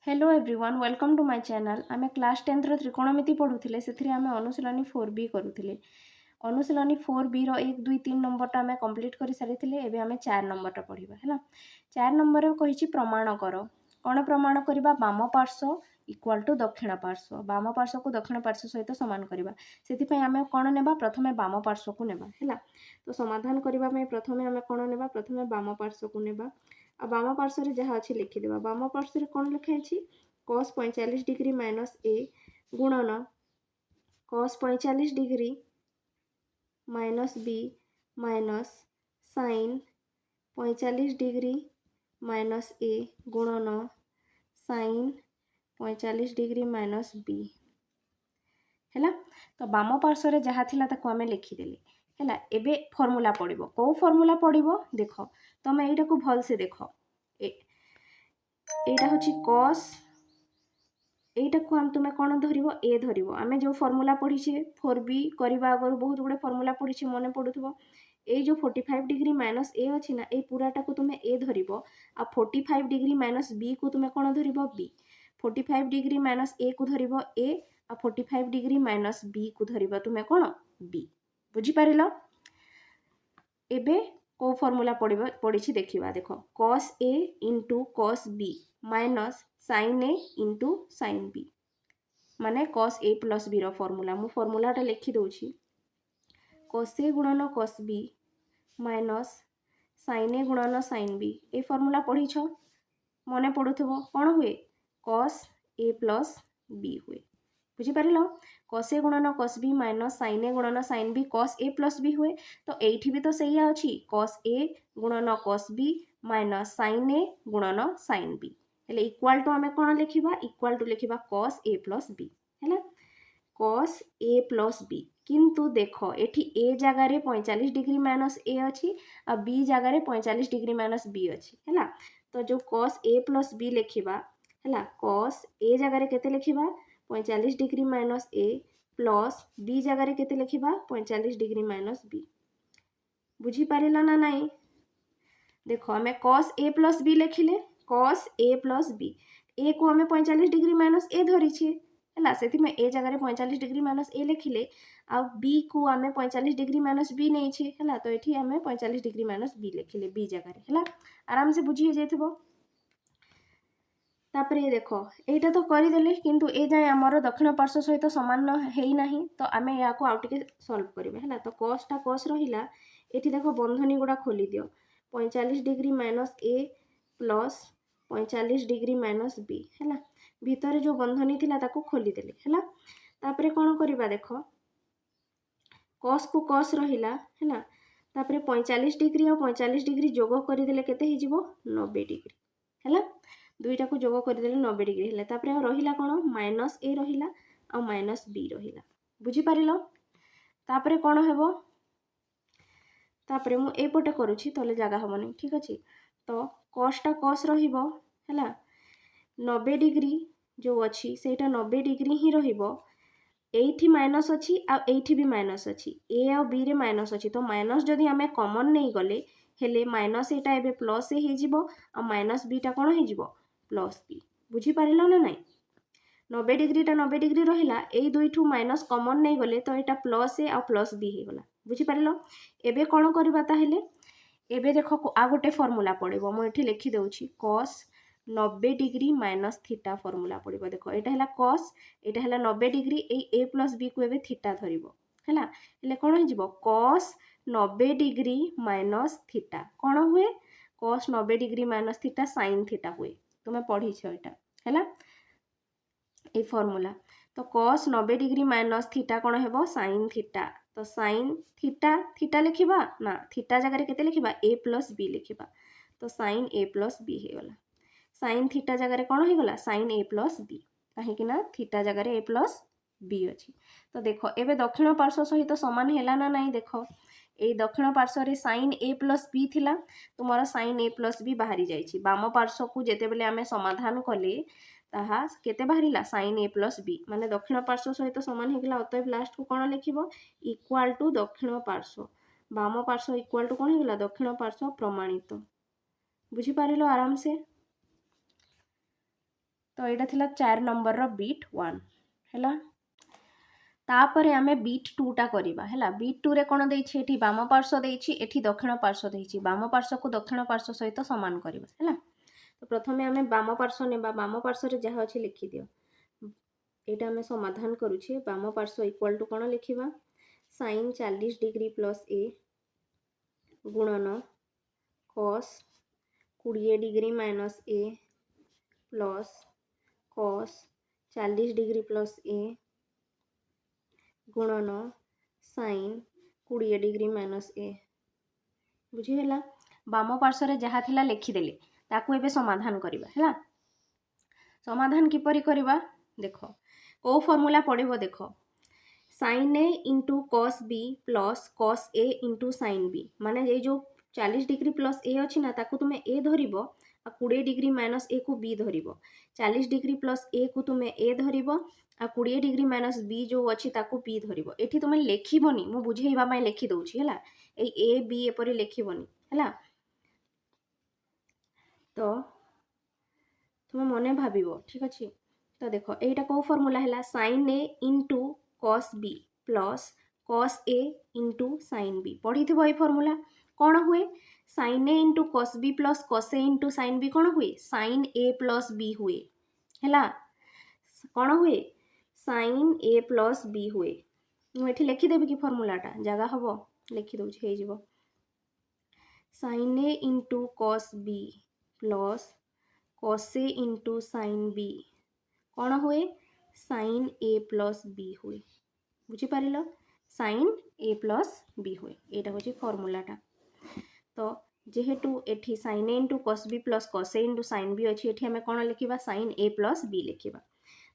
Hello everyone welcome to my channel आमे class 10 रो त्रिकोणमिति पढुथिले सेथिरे आमे अनुशीलनी 4b करूथिले अनुशीलनी 4b रो 1 2 3 नंबर टा आमे कंप्लीट करि सारिथिले एबे आमे 4 नंबर टा पढिबा हैला 4 नंबर रो कहिछि प्रमाण करो कोन प्रमाण करिबा वाम पार्श्व इक्वल टू दक्षिण पार्श्व वाम पार्श्व को दक्षिण पार्श्व सहित समान करिबा सेति पय आमे कोन नेबा प्रथमे वाम पार्श्व को नेबा हैला तो समाधान करिबा में प्रथमे आमे कोन नेबा प्रथमे वाम पार्श्व को नेबा आ वाम पार्श्व रे जहा अछि लिखि देबा वाम पार्श्व रे कोन लिखा अछि cos 45 डिग्री माइनस ए गुणन cos 45 degree minus b minus sine 45 degree minus a गुणन साइन 45 डिग्री माइनस बी हैला तो वाम पार्श्व रे जहा थिला ताको आमे लिखि देले हैला एबे फार्मूला पड़िबो को फार्मूला पड़िबो देखो तमे एटा को भल से देखो एटा होची cos एटा को हम तुमे कोन धरिबो ए धरिबो आमे जो फार्मूला पढिछे 4b करबा अगर बहुत गुडे फार्मूला पढिछे मने पडुथबो ए जो 45 डिग्री माइनस ए अछि ना ए पूराटा को तुमे ए धरिबो आ 45 डिग्री माइनस बी को तुमे कोन धरिबो बी 45 डिग्री माइनस ए को धरिबो ए आ 45 डिग्री माइनस बी को धरिबो तुमे कोन बी बुझी पारिलो एबे को फार्मूला पढिछि देखिबा देखो cos a into cos b minus sin a into sin b माने cos a plus b रो फार्मूला मु फार्मूलाटा लिखि दउछि cos a गुणन cos b minus sin a गुणन sin b ए फार्मूला पढिछो मने पडुथबो कोन हुए cos a plus b हुए बुझी पारिलो cos a गुणन cos b minus sin a गुणन sin b cos a plus b हुए तो एठी भी तो सहीया अछि cos a गुणन cos b minus sin a गुणन sin b हेले इक्वल टू आमे कोन लिखिबा इक्वल टू लिखिबा cos a plus b हैला cos a plus b किंतु देखो एठी a जगह रे 45 डिग्री माइनस a अछि आ b जगह रे 45 डिग्री माइनस b अछि हैला तो जो cos a plus b लिखिबा हैला cos a जगह रे केते लिखिबा 45 degree minus a plus b जगह रे केते लिखिबा 45 डिग्री माइनस b बुझी पारिला ना नाही देखो हमें cos a plus b लिखिले cos a plus b a को हमें 45 डिग्री माइनस a धरि छी हैला सेति में a जगह रे 45 डिग्री माइनस a लिखिले आ b को हमें 45 डिग्री माइनस b नै छी हैला तो एठी हमें 45 डिग्री माइनस b लिखिले b जगह रे हैला आराम से बुझी जेथबो तापर ये देखो एटा तो करि देले किंतु ए जाय हमर दक्षिण पार्श्व सहित समान हेई नाही तो आमे या को आउटिके सॉल्व करिवे हैला तो cos टा cos रहिला एठी देखो बंधनी गुडा खोली दियो 45 degree minus a plus 45 degree minus b हैला भीतर जो बंधनी थिला ताको खोली देले हैला तापर कोन करिबा देखो cos को cos रहिला हैला तापर 45 डिग्री और 45 डिग्री जोग करि देले केते हि जिवो 90 डिग्री हैला दुईटा को जोग कर देले 90 डिग्री हैला तापर रहिला कोन माइनस a रहिला आ माइनस b रहिला बुझी पारिलो तापर कोन हेबो तापर मु ए पटे करूछि तले जागा हमनी ठीक अछि तो cos टा cos रहिबो हैला 90 डिग्री जो अछि सेटा 90 डिग्री ही रहिबो एठी माइनस अछि आ एठी भी माइनस अछि a आ b रे माइनस अछि तो माइनस जदी हमें कॉमन नै गले हेले माइनस एटा एबे प्लस ए हे जिवो आ माइनस b टा कोन हे जिवो प्लस b बुझी पारिलो ना नाही 90 डिग्री टा 90 डिग्री रहिला एई दुईठू माइनस कॉमन नै गले तो एटा प्लस ए आ प्लस b हे गला बुझी पारिलो एबे कोन करबा ताहेले एबे देखो आ गोटे फार्मूला पड़िबो म एठी लिखि देउछि cos 90 degree minus theta formula पड़िबो देखो एटा हला cos एटा हला 90 डिग्री ए a प्लस b को एबे थीटा धरिबो हला हेले कोन हे जिवो cos 90 डिग्री माइनस थीटा कोन हुए cos 90 degree minus theta sin theta हुए तुमे पढ़ी छ एटा हैला ए फार्मूला तो cos 90 डिग्री माइनस थीटा कोन हेबो sin थीटा तो sin थीटा थीटा लिखिबा ना थीटा जगह रे केते लिखिबा a plus b लिखिबा तो sin a plus b हे गला sin थीटा जगह रे कोन हे गला sin a plus b काहे कि ना थीटा जगह रे a plus b अछि तो देखो एबे दक्षिण पार्श्व सहित समान हेला ना नाही देखो ए दक्षिण पार्श्व रे sin a plus b थिला तुमरा sin a plus b बाहरी जाईछि वाम पार्श्व को जेते बेले आमे समाधान कले ताहा केते बाहरिला sin a plus b माने दक्षिण पार्श्व सहित समान हे गेला अतएव लास्ट को कोन लिखिबो इक्वल टू दक्षिण पार्श्व वाम पार्श्व इक्वल टू कोन हे गेला दक्षिण पार्श्व प्रमाणित बुझी पारिलो आराम से तो यहाँ थिला 4 नंबर रो बीट 1 हैला। तापरे आमे बीट 2 टा करिबा हैला। बीट 2 रे कोन देछि एठी बाम पार्श्व देछि, एठी दक्षिण पार्श्व देछि। बाम पार्श्व को दक्षिण पार्श्व सहित समान करिबा हैला। तो प्रथमे आमे बाम पार्श्व नेबा, बाम पार्श्व रे जहा अछि लिखि दियो। एटा आमे समाधान करूछे। बाम पार्श्व इक्वल टू कोन लिखिबा, sin 40 डिग्री प्लस a गुणन cos 20 degree minus a plus cos 40 degree plus a गुणन sin 20 डिग्री माइनस a। बुझीगला। बाम पार्श्व रे जहा थिला लिखिदेले ताकू एबे समाधान करिबा हैला। समाधान किपरि करिबा देखो, को फॉर्मूला पड़िबो देखो, sin a into cos b plus cos a into sin b। माने ये जो 40 डिग्री प्लस a अच्छी ना ताकू तुम्हें a धरिबो आ 20 डिग्री माइनस a को b धरिबो। 40 डिग्री प्लस a को तुम्हें a धरिबो आ 20 डिग्री माइनस b जो अच्छी ताकू b धरिबो। एठी तुम्हें लेखिबोनी, मु बुझेइबा पई लेखि दउछि हैला। ए a b एपरि लेखिबोनी हैला। तो तुम्हें मने भाबिबो, ठीक अछि। तो देखो एटा को फॉर्मूला हैला, sin a into cos b plus cos a into sin b। पढ़िथिबो ए फॉर्मूला। कौन हुए, sin a into cos b plus cos a into sin b कौन हुए, sin a प्लस b हुए हैला। कौन हुए, sin a प्लस b हुए। मु एठी लिखिदेबी कि फॉर्मूलाटा जगह हबो, लिखि दउछि हे जिवो। sin a into cos b plus cos a into sin b कौन हुए, sin a प्लस b हुए। बुझी Patil, sin a plus b हुए। एटा होची फॉर्मूलाटा। तो जेहेतु एठी sin a into cos b plus cos a into sin b अच्छी, एठी हमें कौन लिखिबा, sin a प्लस b लिखिबा।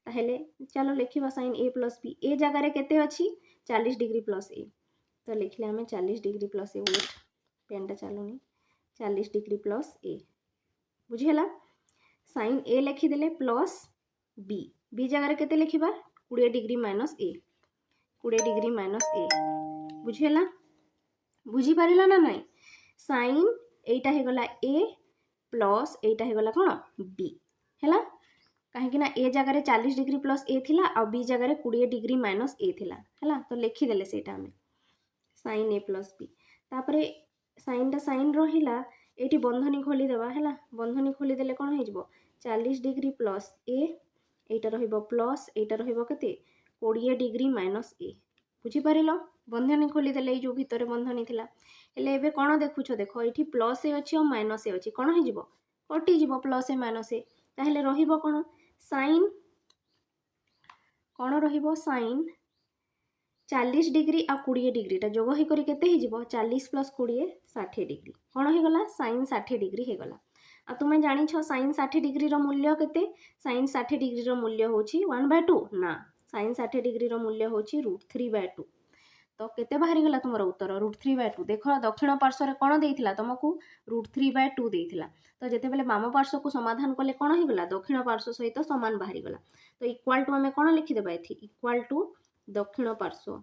ताहेले चलो लिखिबा sin a प्लस b। ए जगह रे केते अछि, 40 डिग्री प्लस a। तो लिखले हमें 40 डिग्री प्लस a। वेट पेनटा चलुनी, 40 डिग्री प्लस a। बुझीला। sin a लिखिदेले प्लस b, b जगह केते लिखिबा, 20 degree minus a, 20 degree minus a। बुझीला, बुझी पारिला ना नहीं। sin एटा हे गला a प्लस एटा हे गला कोन b हैला। काहे कि ना a जगह रे 40 डिग्री प्लस a थिला आ b जगह रे 20 डिग्री माइनस a थिला हैला। तो लिखि देले सेटा हमें sin a प्लस b। तापरे sin टा sin रहिला, एटी बंधनी खोली देबा हैला। बंधनी खोली देले कोन हे जिवो, 40 डिग्री प्लस a, एटा रहिबो प्लस एटा रहिबो केते 20 डिग्री माइनस a। बुझी पारिलो, बंधनी खोली देले जो भितरे बंधनी थिला। हेले एबे कोन देखुछो, देखो एठी प्लस ए अछि और माइनस ए अछि, कोन हे जिवो, कटि जिवो प्लस ए माइनस ए। ताहेले रहिबो कोन, sin कोन रहिबो, sin 40 डिग्री आ 20 डिग्री टा जोग हे करी केते हे जिवो, 40 प्लस 20 60 डिग्री। कोन हे गला, sin 60 डिग्री हे गला। आ तुमे जानि छ sin 60 डिग्री रो मूल्य केते, sin 60 डिग्री रो मूल्य होची 1/2 ना, sin 60 डिग्री रो मूल्य होची √3/2। तो केते बाहरी गला तुमरो उत्तर √3/2। देखो दक्षिण पार्श्व रे कोन देइथिला तुमको, √3/2 देइथिला। तो जेते बेले वाम पार्श्व को समाधान कले कोन हे गला, दक्षिण पार्श्व सहित समान बाहरी गला। तो इक्वल टू हमें कोन लिखि देबा, एथि इक्वल टू दक्षिण पार्श्व,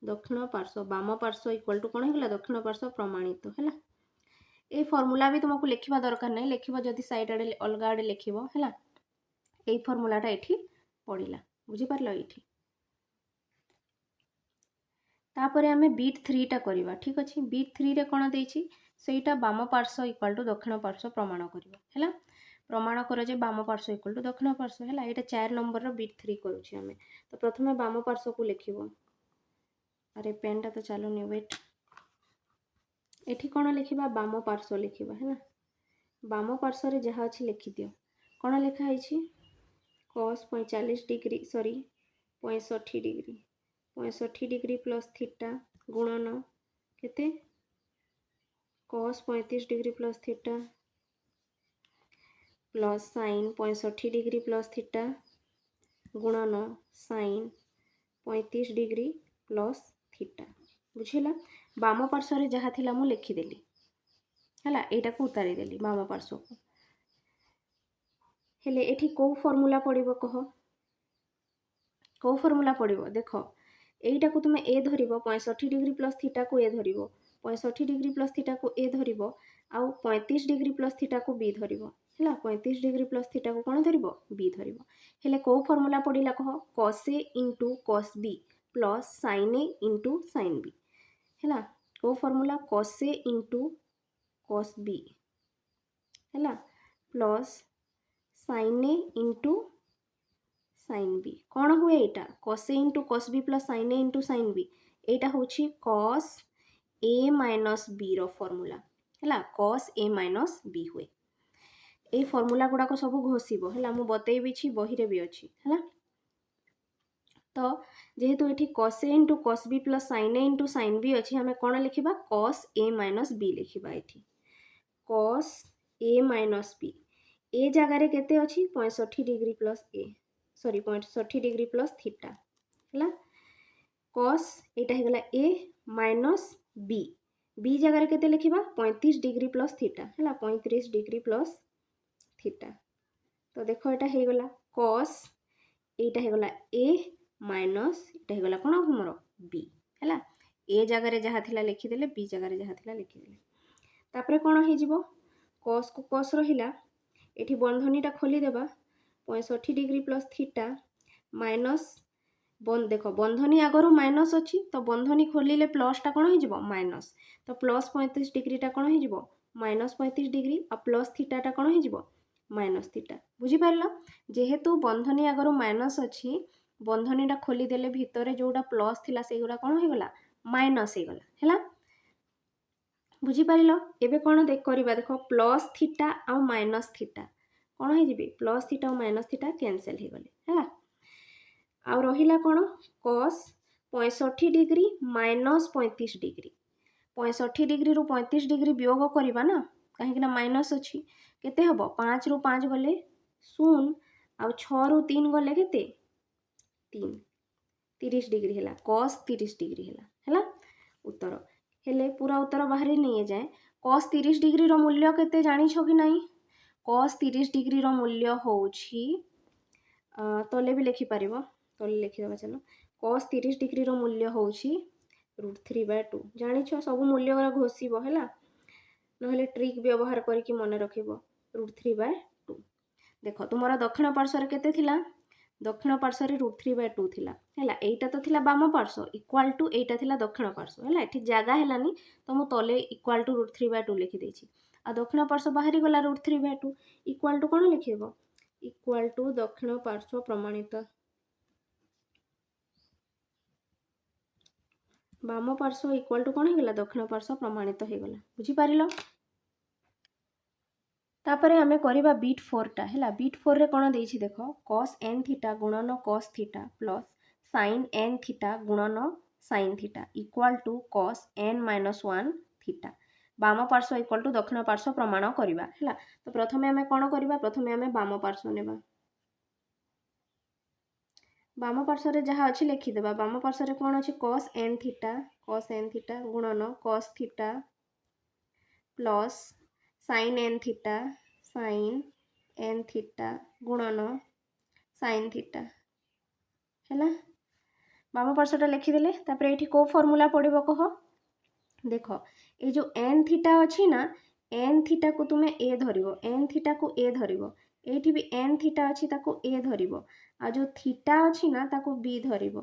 दक्षिण पार्श्व वाम पार्श्व इक्वल टू कोन हे गला, दक्षिण पार्श्व प्रमाणित हैला। ए फॉर्मूला भी तुमको लिखिबा दरकार नै, लिखिबो जदि साइड आडे अलगा आडे लिखिबो हैला। ए फॉर्मूलाटा एठी पड़िला, बुझी पारलो एठी। तापरे आमे बीट 3 टा करिबा, ठीक अछि। बीट 3 रे कोन देछि, सेटा वाम पार्श्व इक्वल टू दक्षिण पार्श्व प्रमाण करिबा हैला। प्रमाण कर जे वाम पार्श्व इक्वल टू दक्षिण पार्श्व हैला। एटा 4 नंबर रो बीट 3 करूछि हमें। तो प्रथमे वाम पार्श्व को लिखिबो। अरे पेनटा तो चालुनी, वेट। एठी कोन लिखिबा, वाम पार्श्व लिखिबा हैला। वाम पार्श्व रे जहा अछि लिखि दियो। कोन लिखा हैछि, cos 45 degree sorry 65 degree, 65 degree plus theta गुणन केते, cos 35 degree plus theta plus sin 65 degree plus theta गुणन sin 35 डिग्री प्लस थीटा। बुझिला। वाम पार्श्व रे जहा थिला मु लिखि देली हैला, एटा को उतारी देली वाम पार्श्व को। हेले एठी को फॉर्मूला पड़िबो कह, को फॉर्मूला पड़िबो देखो, एटा को तुमे ए धरिबो, 65 डिग्री प्लस थीटा को ए धरिबो, 65 डिग्री प्लस थीटा को ए धरिबो, आउ 35 डिग्री प्लस थीटा को बी धरिबो है 35 डिग्री प्लस थीटा को कौन धरिबो बी धरिबो हेले को फॉर्मूला पड़िला कह cos a into cos b plus sin a into sin b है को formula cos a into cos b है plus sin a into sin b कौन हुए एटा cos a into cos b plus sin a into sin b एटा होची cos a minus b रो formula है cos a माइनस b हुए a formula गुड़ाक सब घोषिब है मु बतैबी बही रे भी अच्छी है तो जेहेतु ये cos a into cos b plus sin a into sin b अच्छी आम कौन लिखा cos a माइनस b लिखा ये cos a माइनस b ए जगार केते अच्छी 65 degree plus a sorry 65 degree plus theta है cos यहाँ हो a माइनस b b जगार केते लिखा 35 डिग्री प्लस थीटा है 35 डिग्री प्लस थीटा तो देख यहाँ हो गला cos यहाँ हो गला a माइनस यहाँ हो गला कौन हमर b है ए जगार जहाँ थिला लिखिदेले b जगार जहाँ थिला लिखिदेले तापरे कौन हो cos को cos रहिला एठी बंधनीटा खोलीदेबा 65 डिग्री प्लस थीटा माइनस देख बंधनी आगरू माइनस अच्छी तो बंधनी खोलिले प्लसटा कौन हो माइनस तो प्लस 35 डिग्रीटा कौन हो माइनस 35 डिग्री आ प्लस थीटाटा कौन हो माइनस थीटा बुझीपार जेहेतु बंधनी आगरू माइनस अच्छी बंधनीटा खोलीदेले भितर जोटा प्लस थिला सेगुड़ा कौन हो गला माइनस हो गला है बुझीपार एबे कौन देख प्लस थीटा आ माइनस थीटा कौन हो प्लस थीटा और माइनस थीटा कैंसल हो गले है आउ रहिला कौन cos 65 degree minus 35 degree 65 degree रु 35 डिग्री वियोग करवा ना कहीं माइनस अच्छी केते हम 5 रु 5 गले 0 आउ 6 रु 3 गले केते 3 30 डिग्री है cos 30 डिग्री है उत्तर हेले पूरा उत्तर बाहर नहीं जाए cos 30 डिग्री रो मूल्य केते जानी छो कि नहीं cos 30 डिग्री रो मूल्य होउछि तले भी लिखि परिबो तले लिखि देबा चलो cos 30 डिग्री रो मूल्य होउछि √3/2 जानि छो सब मूल्य गुरा घोषिबो हैला नहले ट्रिक व्यवहार करके मन रखिबो √3/2 देखो तुमरा दक्षिण पार्श्व रे केते थिला दक्षिण पार्श्व रे √3/2 थिला हैला एटा तो थिला बाम पार्श्व इक्वल टू एटा थिला दक्षिण पार्श्व हैला एठी जागा हेलानी तो मु तले इक्वल टू √3/2 लिखि देछि आ दक्षिण पार्श्व बाहरी गला √3/2 इक्वल टू कोन लिखिबो इक्वल टू दक्षिण पार्श्व प्रमाणित बाम पार्श्व इक्वल टू कौन होगा दक्षिण पार्श्व प्रमाणित होगा बुझी पारिल तापरे आमे करिबा बीट 4 टा हैला बीट 4 रे कोन देछि देखो cos n थीटा गुणन cos theta plus sin n theta गुणन sin theta equal to cos n - 1 theta बाम पार्श्व इक्वल टू दक्षिण पार्श्व प्रमाण करिबा हैला तो प्रथमे आमे कोन करिबा प्रथमे आमे बाम पार्श्व नेबा बाम पार्श्व रे जहाँ अच्छी लिखिदेबा बाम पार्श्व रे कौन अच्छी cos n थीटा गुणन cos theta plus sin n theta गुणन sin थीटा है बाम पार्श्वटा लिखिदेले तापर ये को फॉर्मूला पड़ो कह देख ये जो n थीटा अच्छी ना n थीटा को तुम्हें ए धरिबो n थीटा को ए धरिबो एठी भी n थीटा अच्छी ताको ए धरिबो आ जो थीटा अच्छी ना ताको बी धरिबो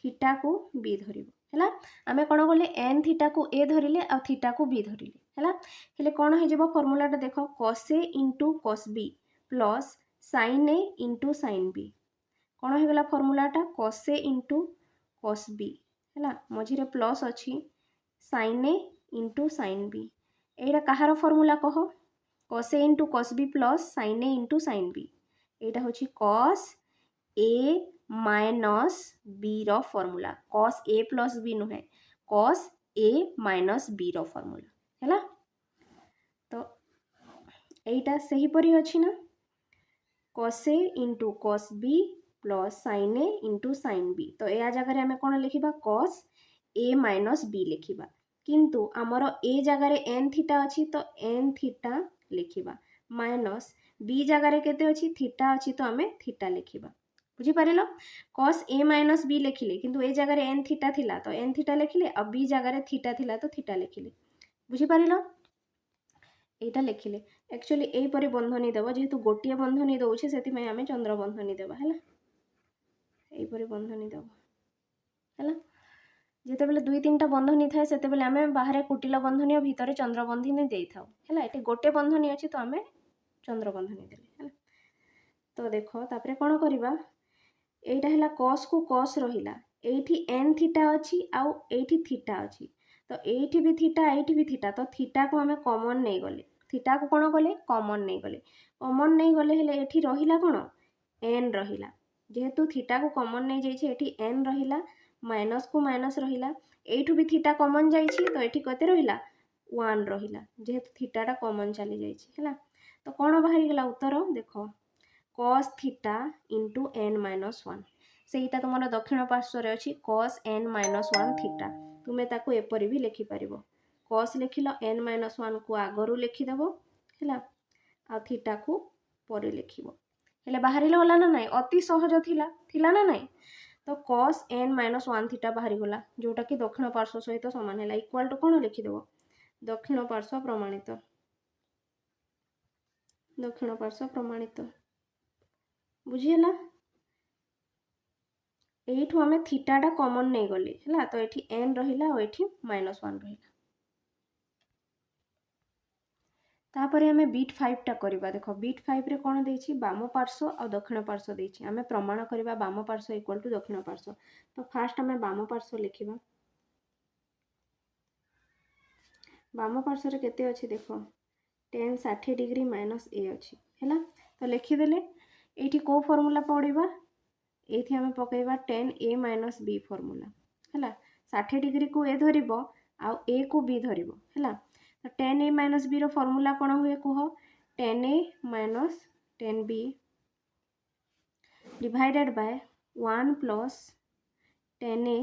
थीटा को बी धरिबो हैला आमे कोन गले n थीटा को ए धरिले आ थीटा को बी धरिले हैला हेले कोन हो जेबो फार्मूलाटा देखो cos a * cos b plus sin a * sin b कोन हो गला फार्मूलाटा cos a * cos b हैला मझी रे प्लस अछि sin a * sin b एटा कहार फार्मूला कह cos a * cos b plus sin a * sin b एटा होछि cos a माइनस b रो formula cos a plus b नुहे cos a माइनस b रो फार्मूला हैला तो एटा सही परी अछि ना cos a * cos b plus sin a * sin b तो या जगह हमें कोन लिखिबा cos a माइनस b लिखिबा किंतु आमर ए जगह रे n थीटा अछि तो n थीटा लिखिबा माइनस b जगह रे केते अछि थीटा अछि तो हमें थीटा लिखिबा बुझी Patil cos a minus b लिखिले किंतु ए जगह रे n थीटा थिला तो n थीटा लिखिले अब b जगह रे थीटा थिला तो थीटा लिखिले बुझी पारिल एटा लिखिले एक्चुअली यहीपरि बंधनी देव जेहेतु गोटे बंधनी दौचे से आम चंद्र बंधनी देवा है यहीपरि बंधनी देव है जिते बेले दुई तीन टा बंधनी थाए से आम बाहर कुटिल बंधनी और भितर चंद्र बंधनी दे था है गोटे बंधनी अच्छी तो आम चंद्र बंधनी देले तो देख तापर कौन करवा एटा है कस को कस रहा एठी एन थीटा अच्छी आउ एठी थीटा अच्छी तो एठी भी थीटा तो थीटा को आम कॉमन नहीं गले थीटा को कौन कले कॉमन नहीं गले हेले एठी रहिला कौन एन रहिला जेहेतु थीटा को कॉमन नहीं जाइए एठी एन रहिला माइनस को माइनस रहिला एठू भी थीटा कॉमन जाइए तो एठी कते रहिला 1 रहिला जेहेतु थीटाटा कॉमन चली जाइए है तो कौन बाहरी गला उत्तर देख cos theta into n minus 1 सेटा तुम दक्षिण पार्श्व अच्छी cos n माइनस 1 थीटा तुम्हें ताको एपरी भी लिखिपर cos लिखिल n माइनस 1 को आगरू लिखिदेव है आ थीटा को पर लिख बाहर गला ना ना अति सहज थिला ना ना तो cos n माइनस 1 थीटा बाहरी गला जोटा कि दक्षिण पार्श्व सहित सामान है इक्वाल टू कौन लिखिदेव दक्षिण पार्श्व प्रमाणित दक्षिण पार्श्व प्रमाणित बुझीगला एठू आम थीटाटा कॉमन नहीं गले है तो ये एन रहा और ये माइनस 1 रहा तापर आम बीट 5 टा करवा देख बीट 5 रे कौन देछि बाम पार्श्व और दक्षिण पार्श्व देछि आम प्रमाण करवा बाम पार्श्व इक्वल टू दक्षिण पार्श्व तो फास्ट आम बाम पार्श्व लिखा बाम पार्श्व रे केते अछि देख tan 60 डिग्री माइनस ए अच्छी है तो लिखिदेले ये कौ फॉर्मूला पढ़ा ये आम पकईवा tan a minus B formula है 60 डिग्री को ए धर आउ ए को बी धर है तो tan a minus B formula कौन हुए कह tan a minus tan b divided by 1 plus tan a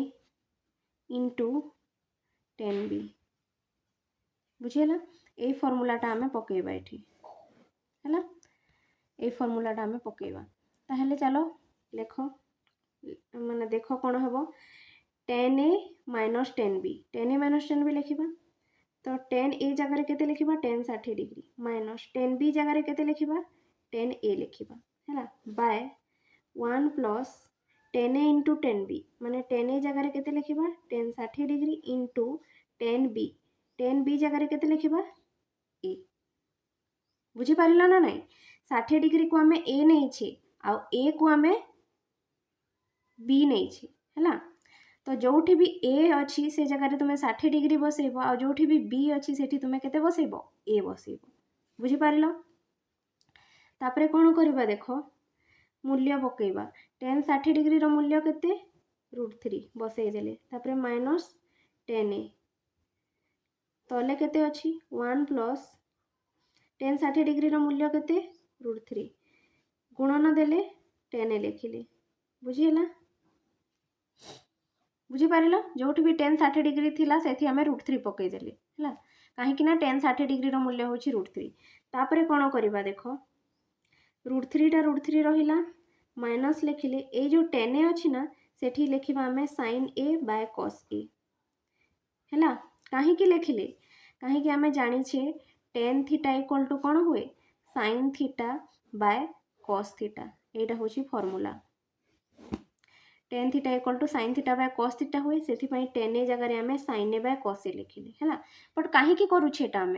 into tan b बुझीगला ये फॉर्मूलाटा आम पकईवा ये है ये फॉर्मूलाटा आम पकईवा ताहले चलो लेख माने देख कौन हम tan a minus tan b लिखा तो tan a जगह केते लिखा tan 60 degree minus tan b जगह केते लिखा tan a लिखा है by 1 plus tan a into tan b माने tan a जगह केते लिखा tan 60 degree into tan b जगह केते लिखा a बुझीपार ना ना 60 डिग्री को आम a नहीं आउ a को आम b नहीं है तो जोठी भी ए अच्छी से जगह तुम 60 डिग्री बसैब आ जोठी भी बी अच्छी से तुम केते बसैब ए बसैब बुझीपार तापरे कौन करवा देख मूल्य पकईवा tan 60 डिग्री रो मूल्य केते √3 बसईदेले तापरे माइनस tan a तले केते अच्छी 1 प्लस tan 60 डिग्री रो मूल्य केते √3 गुणन देले tan a लिखिले बुझीगला बुझीपार जो भी tan 60 डिग्री थिला से आम √3 पकईदेले है कहीं tan 60 डिग्री मूल्य हूँ √3 तापर कौन करवा देख √3 रहा माइनस लिखिले ये जो tan a अच्छी ना सेठी लिखा आम sin a by cos a है कहीं लिखिले कहीं आम जाचे tan थीटा इक्वल टू कौन हुए sin theta by cos theta यहाँ हूँ formula tan theta equal to sin theta by cos theta हुए से tan a जगह आम sin a by cos a लिखिले है बट कहीं करुछे आम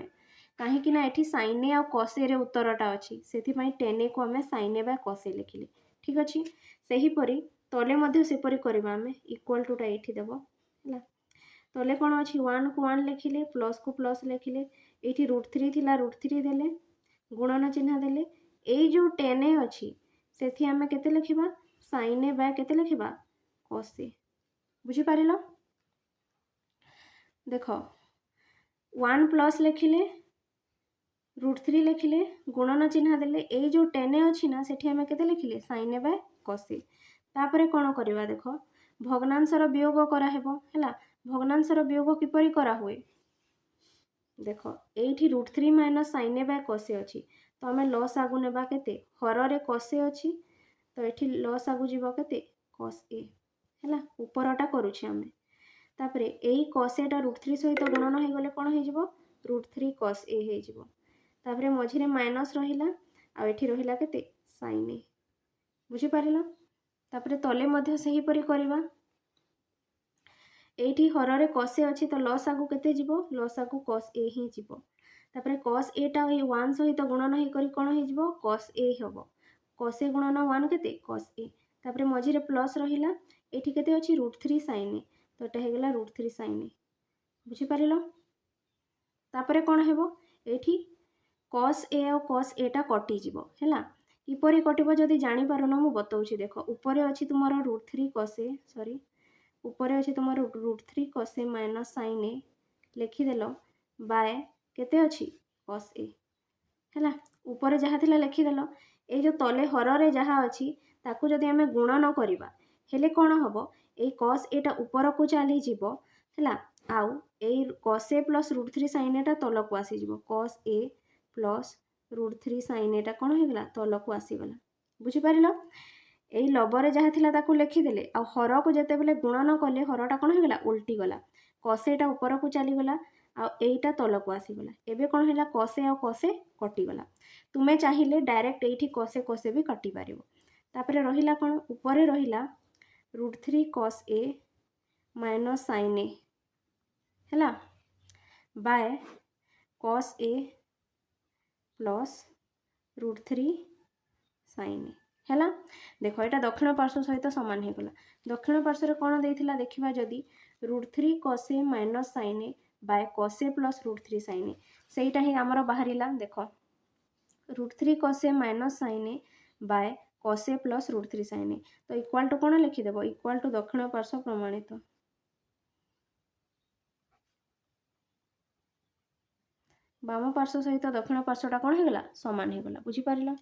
कहीं ना ये sin a और cos a रे उत्तरटा अच्छी से tan a को आम sin a by cos a लिखिले ठीक अच्छे से हीपरी तले मध्य सेपरी करवा आम इक्वल टूटा ये देव है तले कौन अच्छी 1 को 1 लिखिले प्लस को प्लस लिखिले ये √3 थिला √3 देले गुणन चिन्ह देले ये जो tan a अच्छी से आम केते लिखिबा sin a बाय केते लिखिबा cos a बुझीपार देख 1 प्लस लिखिले √3 लिखिले गुणन चिन्ह देले ये जो tan a अच्छी ना सेठी आम केते लिखिले sin a by cos a तापरे कौन करवा देख भग्नांशर वियोग कराहेबो है भग्नांशर वियोग किपरि करा हुए देख ये √3 minus sin a by cos a अच्छी तो आम लस आगु नेबा केते हर रे cos a अच्छी तो ये लस आगु जीव केते cos a है उपरटा करुछे आम तापरे यही cos a टा √3 सहित गुणन हो गले कौन हो √3 cos a हो तापर मझिरे माइनस रहिला आ एठी रहिला केते sin a बुझी पारिला। तापर तले मध्य सही परी करबा एठी हररे cos a अछि तो लॉस आगु केते जीवो लॉस आगु cos a ही जीवो। तापर cos a टा ए 1 सहित गुणन हे करी कोन हे जीवो cos a हबो cos a गुणन 1 केते cos a तापर मझिरे प्लस रहिला एठी केते अछि √3 sin a तो एटा हे गेला √3 sin a बुझी पारिलो। तापर कोन हेबो एठी cos a और cos a टा कटि जीवो हैला किपरि कटिबो जदि जानि पारुनो मु बतौछि देखो ऊपर अछि तुमरो √3 cos a सॉरी ऊपर अछि तुमरो √3 cos a minus sin a लिखि देलो बाय केते अछि cos a हैला ऊपर जहा थिला लिखि देलो ए जो तले हररे जहा अछि ताकू जदि हमें गुणन करिबा हेले कोन हबो ए cos a टा ऊपर को चली जीवो हैला आउ ए cos a plus √3 sin a टा तलको आसी जीवो cos a plus √3 sin a टा कोन हे गेला तलको आसी गला बुझी पारिलो। एई लबरे जहा थिला ताकू लिखि देले आ हर को जते बेले गुणन कले हरटा कोन हे गेला उल्टी गला cos a टा ऊपर को चली गला आ एटा तलको आसी गला एबे कोन हैला cos a और cos a कटि गला तुमे चाहिले डायरेक्ट एठी cos a भी कटि पारिबो। तापरे रहिला कोन ऊपर रहिला √3 cos a minus sin a हैला by cos a plus √3 sin a हैला देखो एटा दक्षिण पार्श्व सहित समान हे गला दक्षिण पार्श्व रे कोन देथिला देखिबा जदी √3 cos a minus sin a by cos a plus √3 sin a सेटा ही हमरो बाहरिला देखो √3 cos a minus sin a by cos a plus √3 sin a तो इक्वल टू कोन लिखि देबो इक्वल टू दक्षिण पार्श्व प्रमाणित बाम पार्श्व सहित दक्षिण पार्श्वटा कोन हे गला समान हे गला बुझी पारिला।